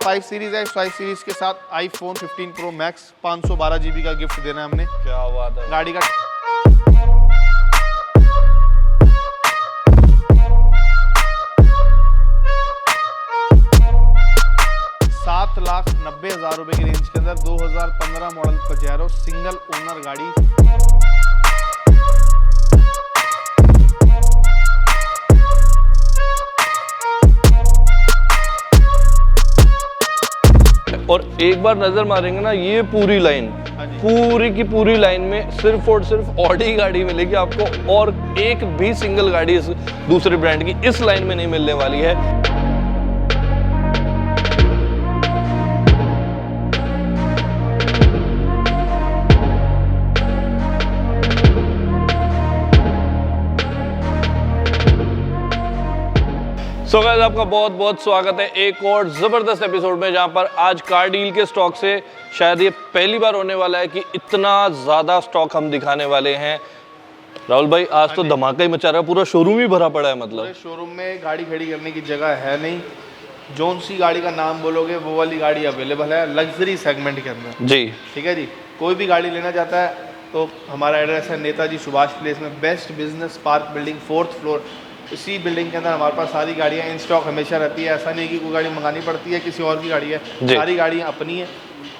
5 series है। 5 series के साथ iPhone 15 Pro Max 512 GB का गिफ्ट देना है हमने। क्या बात है। गाड़ी का 7,90,000 रुपए की रेंज के अंदर 2015 मॉडल पजेरो सिंगल ओनर गाड़ी। और एक बार नजर मारेंगे ना, ये पूरी लाइन, पूरी की पूरी लाइन में सिर्फ और सिर्फ ऑडी गाड़ी मिलेगी आपको, और एक भी सिंगल गाड़ी इस दूसरे ब्रांड की इस लाइन में नहीं मिलने वाली है। सो गाइस, आपका बहुत बहुत स्वागत है एक और ज़बरदस्त एपिसोड में, जहां पर आज कार डील के स्टॉक से शायद ये पहली बार होने वाला है कि इतना ज़्यादा स्टॉक हम दिखाने वाले हैं। राहुल भाई, आज तो धमाका ही मचा रहा है, पूरा शोरूम ही भरा पड़ा है। मतलब शोरूम में गाड़ी खड़ी करने की जगह है नहीं, जोन सी गाड़ी का नाम बोलोगे वो वाली गाड़ी अवेलेबल है लग्जरी सेगमेंट के अंदर जी। ठीक है जी, कोई भी गाड़ी लेना चाहता है तो हमारा एड्रेस है नेताजी सुभाष प्लेस में, best business park building 4th floor. इसी बिल्डिंग के अंदर हमारे पास सारी गाड़ियाँ इन स्टॉक हमेशा रहती है। ऐसा नहीं कि कोई गाड़ी मंगानी पड़ती है, किसी और की गाड़ी है, सारी गाड़ियाँ अपनी है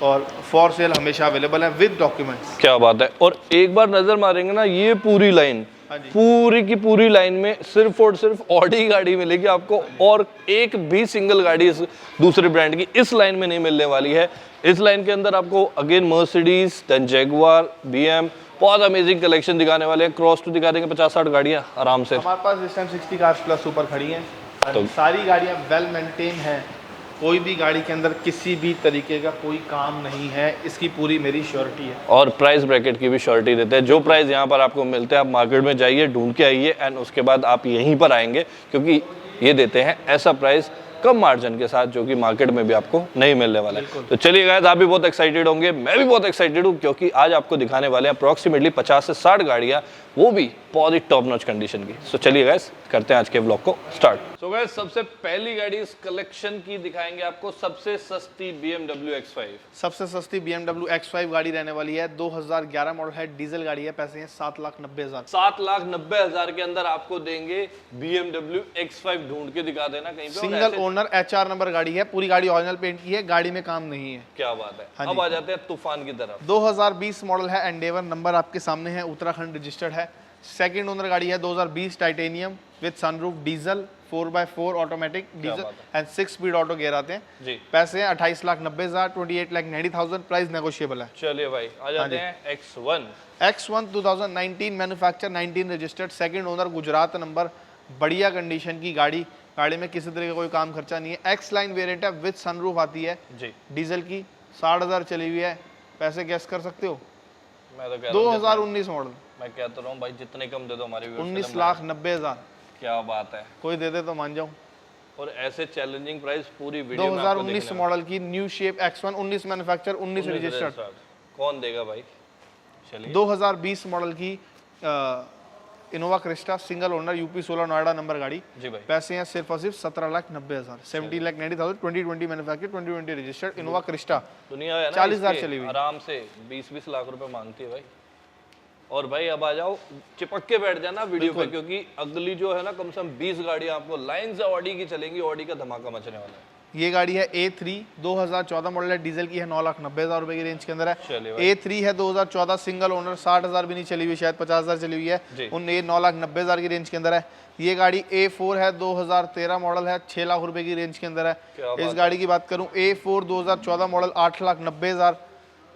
और फॉर सेल हमेशा अवेलेबल है विद डॉक्यूमेंट्स। क्या बात है। और एक बार नजर मारेंगे ना, ये पूरी लाइन, पूरी की पूरी लाइन में सिर्फ और सिर्फ ऑडी गाड़ी मिलेगी आपको, और एक भी सिंगल गाड़ी इस दूसरे ब्रांड की इस लाइन में नहीं मिलने वाली है। इस लाइन के अंदर आपको again Mercedes, then Jaguar, BM, बहुत अमेजिंग कलेक्शन दिखाने वाले हैं। क्रॉस टू दिखा देंगे 50-60 गाड़ियाँ आराम से। हमारे पास इस टाइम 60 कार्स प्लस ऊपर खड़ी हैं, तो सारी गाड़ियाँ वेल मेंटेन हैं। कोई भी गाड़ी के अंदर किसी भी तरीके का कोई काम नहीं है, इसकी पूरी मेरी श्योरिटी है। और प्राइस ब्रैकेट की भी श्योरिटी देते हैं। जो प्राइस यहाँ पर आपको मिलते हैं, आप मार्केट में जाइए, ढूंढ के आइए, एंड उसके बाद आप यहीं पर आएंगे, क्योंकि ये देते हैं ऐसा प्राइस कम मार्जिन के साथ जो कि मार्केट में भी आपको नहीं मिलने वाला है। तो चलिए गाइस, आप भी बहुत एक्साइटेड होंगे, मैं भी बहुत एक्साइटेड हूँ, क्योंकि आज आपको दिखाने वाले हैं अप्रॉक्सीमेटली 50 से 60 गाड़ियाँ, वो भी बहुत ही टॉप नॉच कंडीशन की। सो चलिए गाइस, करते हैं आज के व्लॉग को स्टार्ट। सो गाइस, सबसे पहली गाड़ी इस कलेक्शन की दिखाएंगे आपको, सबसे सस्ती BMW X5। सबसे सस्ती BMW X5 गाड़ी रहने वाली है, 2011 मॉडल है, डीजल गाड़ी है, पैसे हैं 7,90,000। 7,90,000 के अंदर आपको देंगे BMW X5। ढूंढ के दिखा देना कहीं पे। सिंगल ओनर HR नंबर गाड़ी है, पूरी गाड़ी ओरिजिनल पेंट की है, गाड़ी में काम नहीं है। क्या बात है। अब आ जाते हैं तूफान की तरफ। 2020 मॉडल है, एंडेवर नंबर आपके सामने है, उत्तराखंड रजिस्टर्ड है, सेकंड ओनर गाड़ी है, 2020 titanium with sunroof, diesel 4x4 automatic, diesel and 6 speed auto gear आते हैं जी। पैसे हैं 28,90,000, 28,90,000, प्राइस नेगोशिएबल है। चलिए भाई, आ जाते हैं X1। X1 2019 manufacture, 19 registered, second owner, Gujarat number, बढ़िया कंडीशन की गाड़ी, गाड़ी में किसी तरह का कोई काम खर्चा नहीं है। X लाइन वेरिएंट है, विद सनरूफ आती है जी, डीजल की, 60,000 चली हुई है। पैसे गैस कर सकते हो? मैं तो कह 2019 मॉडल। मैं कहता हूँ भाई, जितने कम दे दो हमारे व्यूअर्स। 19,90,000। क्या बात है। कोई दे दे तो मान जाऊं। और ऐसे चैलेंजिंग प्राइस पूरी वीडियो में 2019 मॉडल की new shape X1, 19 manufacture, 19 registered. कौन देगा भाई? चलिए। 2020 मॉडल की Innova Crysta, single owner, UP 16 Noida number गाड़ी जी भाई। पैसे हैं सिर्फ और सिर्फ 17,90,000, 17,90,000, 2020 मैन्युफैक्चर, 2020 रजिस्टर्ड इनोवा क्रिस्टा। दुनिया है ना, 40,000 चली हुई, आराम से 20-20 लाख रुपए मांगती है भाई। और भाई अब आ जाओ, चिपक के बैठ जाना वीडियो पे, क्योंकि अगली जो है ना, कम से कम 20 गाड़ियां आपको लाइन से ऑडी की चलेंगी। ऑडी का धमाका मचने वाला है। ये गाड़ी है A3, 2014 मॉडल है, डीजल की है, 9,90,000 रुपए की रेंज के अंदर है। A3 है 2014, सिंगल ओनर, 60,000 भी नहीं चली हुई, शायद 50,000 चली हुई है, ये 9,90,000 की रेंज के अंदर है। ये गाड़ी A4 है, 2013 मॉडल है, 6 लाख रुपए की रेंज के अंदर है। इस गाड़ी की बात करूं, A4 2014 model 8,90,000,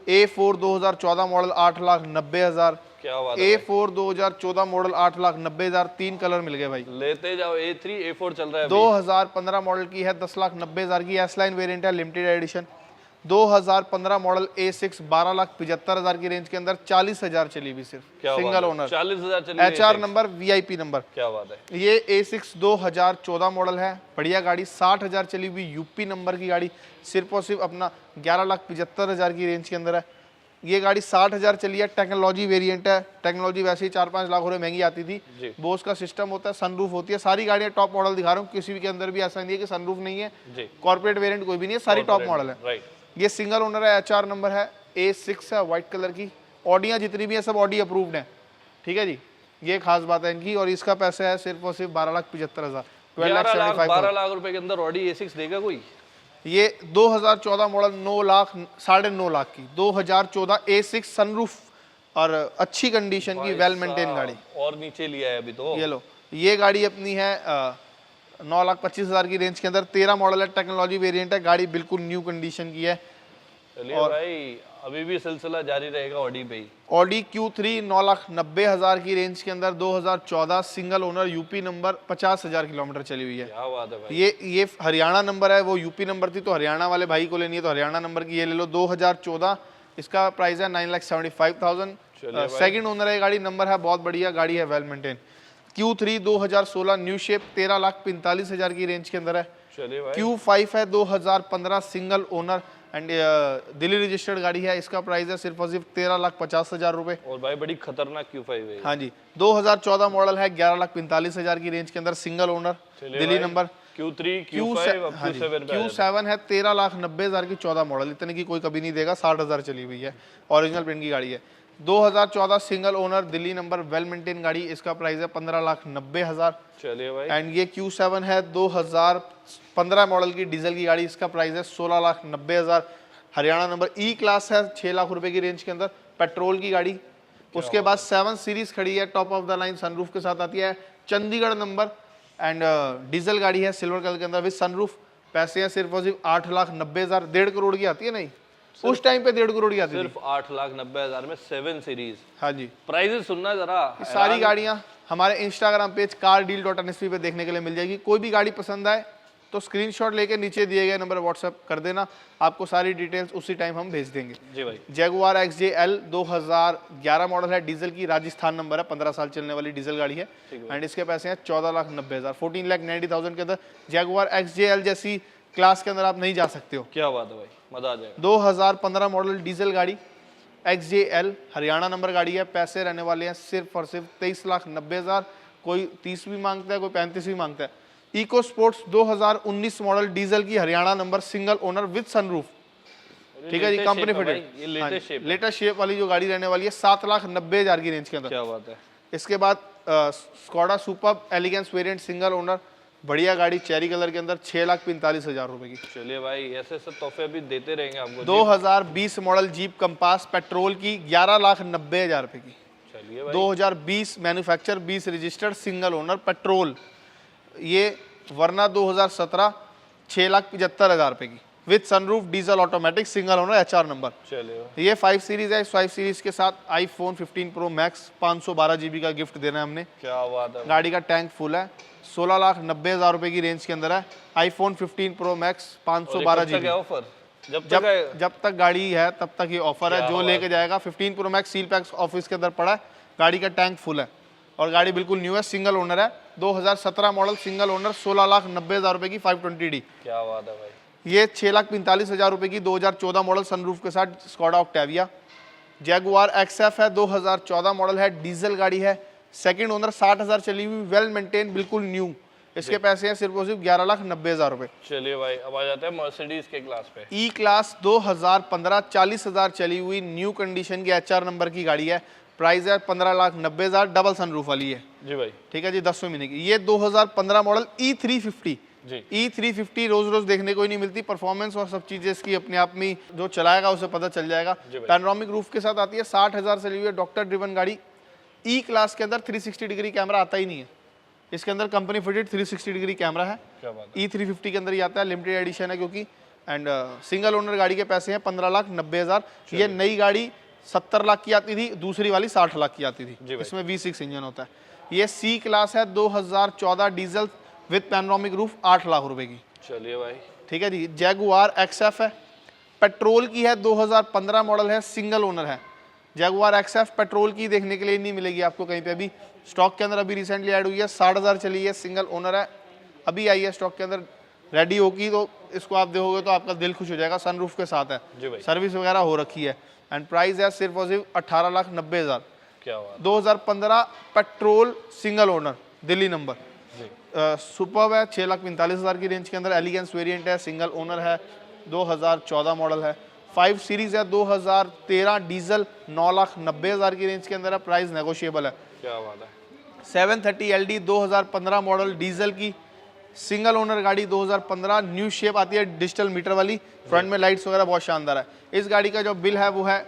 A4 2014 model 8,90,000, A4 2014 model 8,90,000, 3 colour मिल गए भाई। लेते जाओ। A3 A4 चल रहा है। 2015 मॉडल की है, 10,90,000 की, एस लाइन वेरिएंट है, लिमिटेड एडिशन। 2015 मॉडल A6 12,75,000 की रेंज के अंदर, 40,000 चली हुई सिर्फ, सिंगल ओनर, 40,000 चली, HR नंबर, VIP नंबर। क्या बात है। ये A6 2014 मॉडल है, बढ़िया गाड़ी, 60,000 चली हुई, यूपी नंबर की गाड़ी, सिर्फ और सिर्फ अपना 11,75,000 की रेंज के अंदर है। ये गाड़ी 60,000 चली है, टेक्नोलॉजी वेरिएंट है। टेक्नोलॉजी वैसे ही 4-5 लाख रुपए महंगी आती थी। बोस का सिस्टम होता है, सनरूफ होती है, सारी गाड़ियां टॉप मॉडल दिखा रहा हूँ, किसी भी के अंदर भी ऐसा नहीं है कि सनरूफ नहीं है, कॉर्पोरेट वेरिएंट कोई भी नहीं है, सारी टॉप मॉडल है। ये सिंगल ओनर है, HR नंबर है, A6 है, व्हाइट कलर की। ऑडियां जितनी भी है सब ऑडी अप्रूव्ड है, ठीक है जी, ये खास बात है इनकी। और इसका पैसा है सिर्फ और सिर्फ 12,75,000, 12 लाख रुपए के अंदर ऑडी A6 देगा कोई? ये 2014 मॉडल 9 लाख 9.5 लाख की 2014 A6 सनरूफ और अच्छी कंडीशन की वेल मेंटेन गाड़ी। और नीचे लिया है अभी तो। ये लो, ये गाड़ी अपनी है 9,25,000 की रेंज के अंदर, 13 मॉडल है, टेक्नोलॉजी वेरिएंट है, गाड़ी बिल्कुल न्यू कंडीशन की है। चलिए भाई, अभी भी सिलसिला जारी रहेगा ऑडी पे ही। ऑडी Q3 9,90,000 की रेंज के अंदर 2014 single owner, UP number, 50,000 kilometre चली हुई है। क्या बात है भाई। ये हरियाणा नंबर है, वो यूपी नंबर थी तो हरियाणा वाले भाई को लेनी है तो हरियाणा नंबर की ये ले लो। 2014 इसका प्राइस है 9,75,000। सेकंड ओनर है गाड़ी, नंबर है बहुत बढ़िया, गाड़ी है well maintain. Q3 2016 new shape 13,45,000 की रेंज के अंदर है। Q5 है 2015 single owner and Delhi registered गाड़ी है, इसका प्राइस है सिर्फ और सिर्फ 13,50,000 रुपए। और भाई बड़ी खतरनाक Q5 है। हाँ जी, 2014 मॉडल है, 11,45,000 की रेंज के अंदर, single owner, Delhi number. Q3 Q5 अब Q7 पे Q7 है 13,90,000 की, 14 मॉडल, इतने की कोई कभी नहीं देगा, 60,000 चली हुई है, ओरिजिनल प्रिंट की गाड़ी है। 2014 single owner, Delhi number, well maintain गाड़ी, इसका प्राइस है 15,90,000। चलिए भाई। एंड ये Q7 है 2015 मॉडल की डीजल की गाड़ी, इसका प्राइस है 16,90,000, हरियाणा नंबर, ई क्लास है, 6 लाख रुपए की रेंज के अंदर, पेट्रोल की गाड़ी। उसके बाद 7 सीरीज खड़ी है, top of the line sunroof के साथ आती है, चंडीगढ़ नंबर एंड डीजल गाड़ी है, सिल्वर कलर के अंदर विद सनरूफ। पैसे हैं सिर्फ और सिर्फ 8,90,000, 1.5 करोड़ की आती है, नहीं उस टाइम पे 1.5 करोड़ की आती सिर्फ 8,90,000 में 7 सीरीज। हाँ जी, प्राइसेस सुनना जरा। सारी गाड़ियां हमारे इंस्टाग्राम पेज cardeal.nsp पे देखने के लिए मिल जाएगी। कोई भी गाड़ी पसंद आए तो स्क्रीनशॉट लेके नीचे दिए गए नंबर व्हाट्सएप कर देना, आपको सारी डिटेल्स उसी टाइम हम भेज देंगे। जी भाई। जैगुआर XJL 2011 मॉडल है, डीजल की, राजस्थान नंबर है, 15 साल चलने वाली डीजल गाड़ी है एंड इसके पैसे हैं 14,90,000, 14,90,000 के अंदर जैगुआर XJL जैसी क्लास के अंदर आप नहीं जा सकते हो। क्या बात है भाई, मजा आ जाएगा। 2015 मॉडल डीजल गाड़ी XJL, हरियाणा नंबर गाड़ी है, पैसे रहने वाले हैं सिर्फ और सिर्फ 23,90,000, कोई 30 भी मांगता है, कोई 35 भी मांगता है। इको स्पोर्ट्स 2019 मॉडल डीजल की, Haryana number, single owner with sunroof, ठीक है जी, कंपनी फिटेड, लेटेस्ट शेप वाली जो गाड़ी रहने वाली है, 7,90,000 की रेंज के अंदर। क्या बात है। इसके बाद Skoda Superb elegance variant single owner, बढ़िया गाड़ी, चेरी कलर के अंदर, 6,45,000 रुपए की। चलिए भाई, ऐसे सब तोहफे भी देते रहेंगे आपको। 2020 मॉडल जीप कंपास पेट्रोल की, 11,90,000 रुपए की। चलिए भाई। 2020 manufacture, 20 registered, single owner, petrol. ये वरना 2017 6,75,000 रुपए की with sunroof, diesel automatic, single owner, HR number. चलिए। ये 5 सीरीज है, इस 5 सीरीज के साथ iPhone 15 Pro Max 512 GB का गिफ्ट देना है हमने। क्या बात है। गाड़ी का टैंक फुल है, 16,90,000 रुपए की रेंज के अंदर है, iPhone 15 Pro Max 512 GB। Offer जब तक गाड़ी है तब तक ये ऑफर है, जो लेके जाएगा। 15 Pro Max seal pack office के अंदर पड़ा है, गाड़ी का टैंक फुल है और गाड़ी बिल्कुल न्यू है, सिंगल ओनर है, 2017 मॉडल, सिंगल ओनर, 16,90,000 रुपए की, 520D। क्या बात है भाई। ये 6,45,000 रुपए की, 2014 मॉडल, सनरूफ के साथ, स्कोडा ऑक्टेविया। जैगुआर XF है, 2014 मॉडल है, डीजल गाड़ी है, सेकंड ओनर, 60,000 चली हुई, वेल मेंटेन, बिल्कुल न्यू। इसके पैसे हैं सिर्फ और सिर्फ 11,90,000 रुपए। चलिए भाई, अब आ जाते हैं मर्सिडीज के क्लास पे। ई क्लास 2015 40,000 चली हुई, न्यू कंडीशन की, HR नंबर की गाड़ी है, प्राइस है 15,90,000, डबल सनरूफ वाली है जी भाई, ठीक है जी, 10वें महीने की। ये 2015 मॉडल E350 जी। E350 रोज रोज देखने को ही नहीं मिलती, परफॉर्मेंस और सब चीजें इसकी अपने आप में, जो चलाएगा उसे पता चल जाएगा। पैनोरामिक रूफ के साथ आती है, 60,000 चली हुई है, डॉक्टर ड्रिवन गाड़ी। ई क्लास के अंदर 360 डिग्री कैमरा आता ही नहीं है, इसके अंदर कंपनी फिटेड 360 डिग्री कैमरा है। E350 के अंदर ही आता है, लिमिटेड एडिशन है क्योंकि, एंड सिंगल ओनर गाड़ी के पैसे हैं 15,90,000। ये नई गाड़ी 70 लाख की आती थी, दूसरी वाली 60 लाख की आती थी, इसमें V6 इंजन होता है। ये C क्लास है, 2014 diesel with panoramic roof, 8 lakh रुपए की। चलिए भाई, ठीक है जी। जैगुआर XF है, पेट्रोल की है, 2015 मॉडल है, सिंगल ओनर है। जैगुआर XF पेट्रोल की देखने के लिए नहीं मिलेगी आपको कहीं पे, अभी स्टॉक के अंदर अभी रिसेंटली ऐड हुई है, 60,000 चली है, सिंगल ओनर है, अभी आई है स्टॉक के अंदर, रेडी होगी तो इसको आप देखोगे तो आपका दिल खुश हो जाएगा। सनरूफ के साथ है, जी भाई। सर्विस वगैरह हो रखी है एंड प्राइस है सिर्फ और सिर्फ 18,90,000। क्या बात 2015 petrol single owner Delhi number, जी। सुपर्ब है, 6,45,000 की रेंज के अंदर। एलिगेंस वेरिएंट है, सिंगल ओनर है, 2014 मॉडल है। 5 सीरीज है 2013 डीजल, 9,90,000 की रेंज के अंदर है, प्राइस नेगोशिएबल है। क्या बात है। 730 LD 2015 मॉडल डीजल की सिंगल ओनर गाड़ी, 2015 न्यू शेप आती है डिजिटल मीटर वाली, फ्रंट में लाइट्स वगैरह बहुत शानदार है। इस गाड़ी का जो बिल है वो है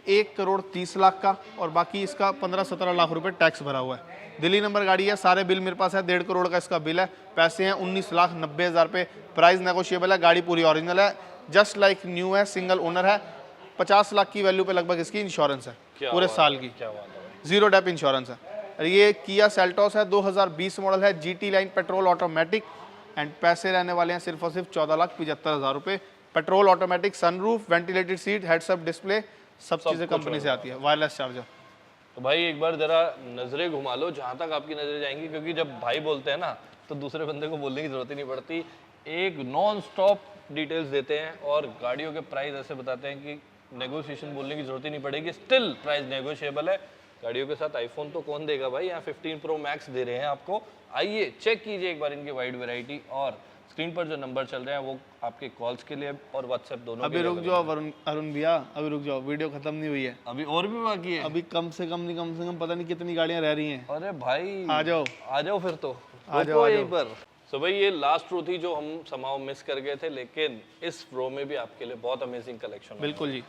1,30,00,000 का और बाकी इसका 15-17 लाख रुपए टैक्स भरा हुआ है। दिल्ली नंबर गाड़ी है, सारे बिल मेरे पास है, 1.5 करोड़ का इसका बिल है। पैसे हैं 19,90,000 रुपये, प्राइस नेगोशिएबल है। गाड़ी पूरी ओरिजिनल है, जस्ट लाइक न्यू है, सिंगल ओनर है। 50 लाख की वैल्यू पे लगभग इसकी इंश्योरेंस है पूरे साल की, क्या बात है। जीरो डेप इंश्योरेंस है। और ये किया सेल्टोस है, 2020 मॉडल है, GT line petrol automatic and पैसे रहने वाले हैं सिर्फ और सिर्फ 14,75,000 रुपये। Petrol automatic, sunroof, ventilated seat, heads up display, सब चीज़ें कंपनी से आती है, वायरलेस चार्जर। तो भाई एक बार जरा नजरें घुमा लो जहाँ तक आपकी नजरें जाएंगी, क्योंकि जब भाई बोलते हैं ना तो दूसरे बंदे को बोलने की जरूरत ही नहीं पड़ती। एक नॉन स्टॉप डिटेल्स देते हैं और गाड़ियों के प्राइस ऐसे बताते हैं कि नेगोशिएशन बोलने की जरूरत ही नहीं पड़ेगी, स्टिल प्राइस नेगोशिएबल है। गाड़ियों के साथ आईफोन तो कौन देगा भाई, यहाँ 15 प्रो मैक्स दे रहे हैं आपको। आइए चेक कीजिए एक बार इनकी वाइड वैरायटी, और स्क्रीन पर जो नंबर चल रहे हैं वो आपके कॉल्स के लिए और व्हाट्सएप दोनों अभी रुक जाओ अरुण भैया, अभी रुक जाओ, वीडियो खत्म नहीं हुई है, अभी और भी बाकी है। अभी कम से कम पता नहीं कितनी गाड़ियां रह रही हैं। अरे भाई आ जाओ फिर तो आ जाओ यहीं पर। सो भाई ये लास्ट रो थी जो हम समाव मिस कर गए थे, लेकिन इस रो में भी आपके लिए बहुत अमेजिंग कलेक्शन है। बिल्कुल जी।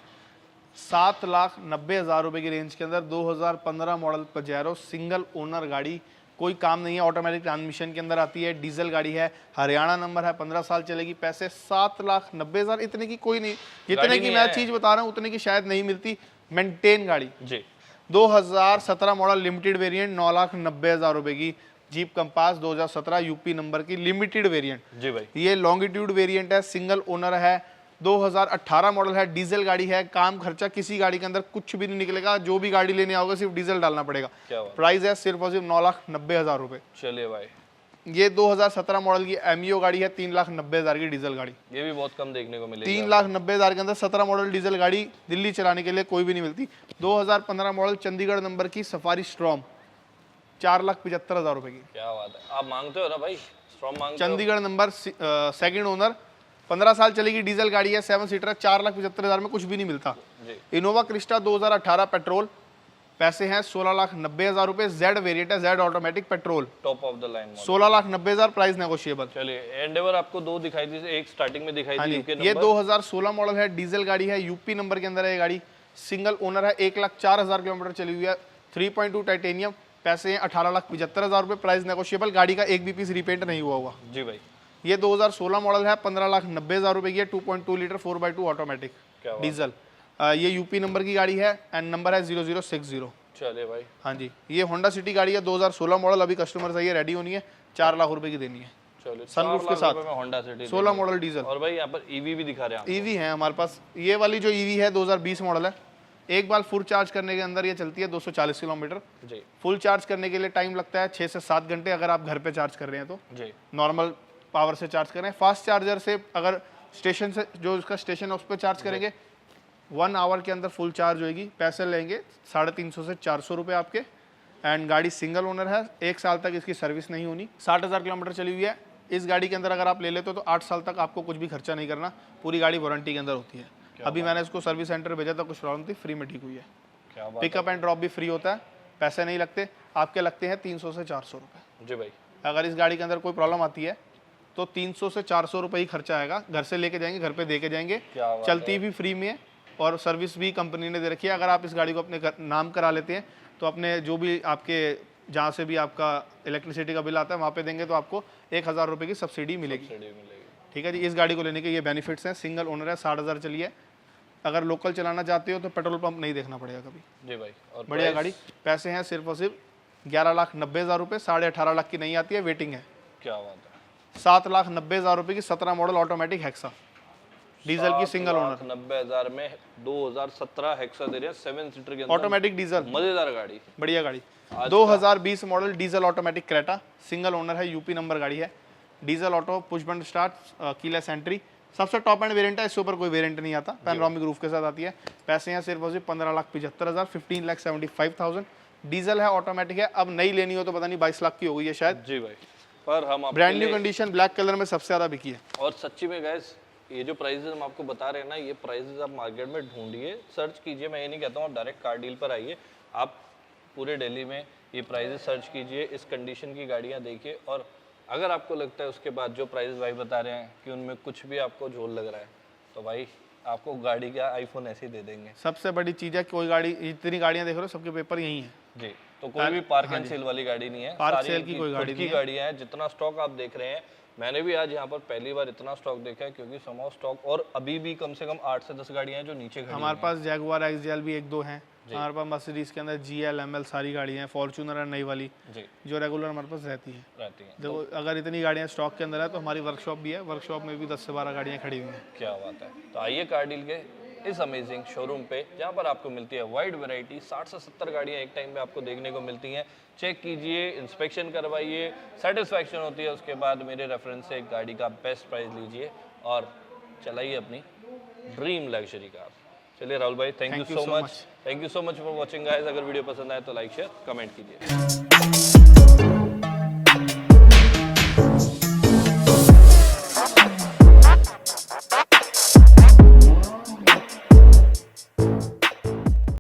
7,90,000 रुपए की रेंज के अंदर 2015 मॉडल पजेरो सिंगल ओनर गाड़ी, कोई काम नहीं है, ऑटोमेटिक ट्रांसमिशन के अंदर आती है, डीजल गाड़ी है, हरियाणा नंबर है, 15 साल चलेगी। पैसे 7,90,000, इतने की कोई नहीं, जितने की मैं चीज बता रहा हूँ उतने की शायद नहीं मिलती। मेंटेन गाड़ी जी। 2017 मॉडल लिमिटेड वेरिएंट, 9,90,000 रुपए की। जीप कंपास 2017 यूपी नंबर की लिमिटेड वेरिएंट, जी भाई। ये लॉन्गिट्यूड वेरिएंट है, सिंगल ओनर है, 2018 मॉडल है, डीजल गाड़ी है। काम खर्चा किसी गाड़ी के अंदर कुछ भी नहीं निकलेगा, जो भी गाड़ी लेने आओगे सिर्फ डीजल डालना पड़ेगा। प्राइस है सिर्फ और सिर्फ 9,90,000 रुपए। चलिए भाई। ये 2017 मॉडल की एमईओ गाड़ी है, 3,90,000 की डीजल गाड़ी। ये भी बहुत कम देखने को मिलेगी। 3,90,000 के अंदर 17 मॉडल डीजल गाड़ी दिल्ली चलाने के लिए कोई भी नहीं मिलती। 2015 मॉडल चंडीगढ़ नंबर की सफारी स्ट्रॉम, 4,75,000 रुपए की। क्या बात है, आप मांगते हो ना भाई, स्ट्रॉम मांगते हो। चंडीगढ़ नंबर, सेकंड ओनर, 15 साल चलेगी, डीजल गाड़ी है, 7 सीटर है, 4,75,000 में कुछ भी नहीं मिलता। इनोवा क्रिस्टा 2018 पेट्रोल, पैसे हैं 16,90,000 रुपए। जेड वेरिएंट है, Z automatic petrol, top of the line, 16,90,000, price negotiable. चलिए एंडेवर आपको 2 दिखाई थी, एक स्टार्टिंग में दिखाई थी यूके नंबर। ये 2016 मॉडल है, डीजल गाड़ी है, यूपी नंबर के अंदर है ये गाड़ी, सिंगल ओनर है, 1,04,000 किलोमीटर चली हुई है, 3.2 टाइटेनियम। पैसे हैं 18,75,000 रुपए, प्राइस नेगोशिएबल। गाड़ी का एक भी पीस रिपेंट नहीं हुआ हुआ। जी भाई। ये 2016 मॉडल है, 15,90,000 रुपए की है, 2.2 लीटर 4x2 ऑटोमेटिक डीजल। ये यूपी नंबर की गाड़ी है एंड नंबर है 0060। चलिए भाई। हाँ जी, ये होंडा सिटी गाड़ी है, 2016 मॉडल, अभी कस्टमर से ये रेडी होनी है, 4 लाख रुपए की देनी है, सनरूफ के साथ, होंडा सिटी 16 मॉडल डीजल। और भाई यहाँ पर ईवी भी दिखा रहे हैं। ईवी है हमारे पास, ये वाली जो ईवी है 2020 मॉडल है, एक बार फुल चार्ज करने के अंदर ये चलती है 240 किलोमीटर। जी। फुल चार्ज करने के लिए टाइम लगता है 6 से 7 घंटे, अगर आप घर पे चार्ज कर रहे हैं तो। जी। नॉर्मल पावर से चार्ज कर रहे हैं, फास्ट चार्जर से अगर स्टेशन से, जो उसका स्टेशन है उस पर चार्ज करेंगे, 1 आवर के अंदर फुल चार्ज होगी। पैसे लेंगे 350 से 400 रुपये आपके। एंड गाड़ी सिंगल ओनर है, 1 साल तक इसकी सर्विस नहीं होनी, 60,000 किलोमीटर चली हुई है। इस गाड़ी के अंदर अगर आप ले लेते हो तो 8 साल तक आपको कुछ भी खर्चा नहीं करना, पूरी गाड़ी वारंटी के अंदर होती है। अभी मैंने इसको सर्विस सेंटर भेजा था, कुछ प्रॉब्लम थी, फ्री में ठीक हुई है। पिकअप एंड ड्रॉप भी फ्री होता है, पैसे नहीं लगते, आपके लगते हैं 300 से 400 रुपये। जी भाई। अगर इस गाड़ी के अंदर कोई प्रॉब्लम आती है तो 300 से 400 रुपये ही खर्चा आएगा, घर से लेके जाएंगे, घर पे दे के जाएंगे, चलती भी फ्री में है और सर्विस भी कंपनी ने दे रखी है। अगर आप इस गाड़ी को अपने नाम करा लेते हैं तो अपने जो भी आपके जहाँ से भी आपका इलेक्ट्रिसिटी का बिल आता है वहाँ पे देंगे तो आपको 1,000 रुपये की सब्सिडी मिलेगी। ठीक है जी, इस गाड़ी को लेने के ये बेनिफिट्स हैं। सिंगल ओनर है, 60,000 चली है। अगर लोकल चलाना चाहते हो तो पेट्रोल पंप नहीं देखना पड़ेगा कभी। जी भाई। और बढ़िया गाड़ी, पैसे हैं सिर्फ और सिर्फ 11,90,000 रुपये, 18.5 लाख की नहीं आती है, वेटिंग है। क्या बात है। 7,90,000 रुपये की 17 मॉडल ऑटोमेटिक हेक्सा डीजल की सिंगल ओनर, 90,000 में 2017 हेक्सा दे रहे हैं, 7 सीटर के अंदर, ऑटोमेटिक डीजल, मजेदार गाड़ी, बढ़िया गाड़ी। 2020 model diesel automatic Creta, single owner है, यूपी नंबर गाड़ी है। Diesel auto, push button start, keyless entry, सबसे टॉप एंड वेरिएंट है, इससे ऊपर कोई वेरिएंट नहीं आता। पैनोरामिक रूफ के साथ आती है। पैसे यहाँ सिर्फ और सिर्फ 15,75,000, 15,75,000। डीजल है, ऑटोमेटिक है। अब नई लेनी हो तो पता नहीं 22 लाख की हो गई है शायद जी भाई, पर हम brand new condition, black colour में सबसे ज्यादा बिकी है। और सच्ची में गैस ये जो प्राइजेस हम आपको बता रहे हैं ना, ये प्राइजेस आप मार्केट में ढूंढिए, सर्च कीजिए। मैं ये नहीं कहता हूँ डायरेक्ट कार डील पर आइए, आप पूरे दिल्ली में ये प्राइजेस सर्च कीजिए, इस कंडीशन की गाड़ियाँ देखिए, और अगर आपको लगता है उसके बाद जो प्राइस भाई बता रहे हैं कि उनमें कुछ भी आपको झोल लग रहा है, तो भाई आपको गाड़ी का आईफोन ऐसे ही दे देंगे। सबसे बड़ी चीज़ है, कोई गाड़ी, इतनी गाड़ियाँ देख रहे हो, सबके पेपर यही है जी। तो कोई भी पार्क एंड सेल वाली गाड़ी नहीं है, पार्क सेल की कोई गाड़ी की गाड़ियाँ हैं। जितना स्टॉक आप देख रहे हैं, मैंने भी आज यहाँ पर पहली बार इतना स्टॉक देखा है, क्योंकि समाउ स्टॉक, और अभी भी कम से कम 8 से 10 गाड़ियाँ हैं जो नीचे खड़ी हैं। हमारे पास जैगुआर एक्सजेल भी 1-2 हैं, हमारे पास मर्सिडीज के अंदर GL ML सारी गाड़ियाँ हैं, फॉर्च्यूनर है नई वाली जी, जो रेगुलर हमारे पास रहती है। देखो अगर इतनी गाड़ियाँ स्टॉक के अंदर है तो हमारी वर्कशॉप भी है, वर्कशॉप में भी 10 से 12 गाड़ियाँ खड़ी हुई हैं। क्या बात है। तो आइए कार डील के इस अमेजिंग शोरूम पे, जहाँ पर आपको मिलती है वाइड वैरायटी, 60 से 70 गाड़ियाँ एक टाइम में आपको देखने को मिलती हैं। चेक कीजिए, इंस्पेक्शन करवाइए, सेटिस्फैक्शन होती है, उसके बाद मेरे रेफरेंस से एक गाड़ी का बेस्ट प्राइस लीजिए और चलाइए अपनी ड्रीम लग्जरी कार। चलिए राहुल भाई, thank you so much, thank you so much for watching guys. अगर वीडियो पसंद आए तो लाइक शेयर कमेंट कीजिए।